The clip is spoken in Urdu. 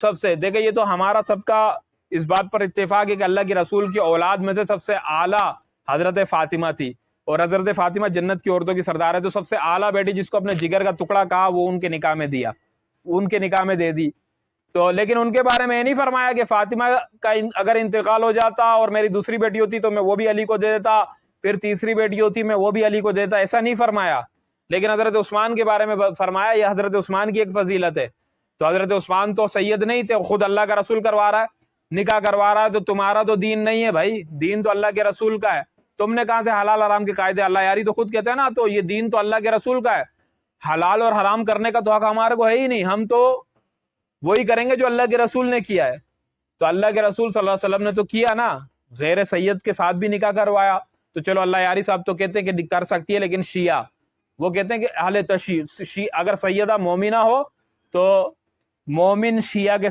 سب سے دیکھیں، یہ تو ہمارا سب کا اس بات پر اتفاق ہے کہ اللہ کے رسول کی اولاد میں سے سب سے اعلیٰ حضرت فاطمہ تھی، اور حضرت فاطمہ جنت کی عورتوں کی سردار ہے، تو سب سے اعلیٰ بیٹی جس کو اپنے جگر کا ٹکڑا کہا وہ ان کے نکاح میں دیا، ان کے نکاح میں دے دی۔ تو لیکن ان کے بارے میں یہ نہیں فرمایا کہ فاطمہ کا اگر انتقال ہو جاتا اور میری دوسری بیٹی ہوتی تو میں وہ بھی علی کو دے دیتا، پھر تیسری بیٹی ہوتی میں وہ بھی علی کو دیتا، ایسا نہیں فرمایا۔ لیکن حضرت عثمان کے بارے میں فرمایا، یہ حضرت عثمان کی ایک فضیلت ہے۔ تو حضرت عثمان تو سید نہیں تھے، خود اللہ کا رسول کروا رہا ہے، نکاح کروا رہا ہے، تو تمہارا تو دین نہیں ہے بھائی، دین تو اللہ کے رسول کا ہے۔ تم نے کہاں سے حلال حرام کے قاعدے، اللہ یاری تو خود کہتے ہیں نا، تو یہ دین تو اللہ کے رسول کا ہے، حلال اور حرام کرنے کا تو حق ہمارے کو ہے ہی نہیں، ہم تو وہی کریں گے جو اللہ کے رسول نے کیا ہے۔ تو اللہ کے رسول صلی اللہ علیہ وسلم نے تو کیا نا، غیر سید کے ساتھ بھی نکاح کروایا۔ تو چلو اللہ یاری صاحب تو کہتے ہیں کہ کر سکتی ہے، لیکن شیعہ وہ کہتے ہیں کہ اہل تشیع اگر سیدہ مومنہ ہو تو مومن شیعہ کے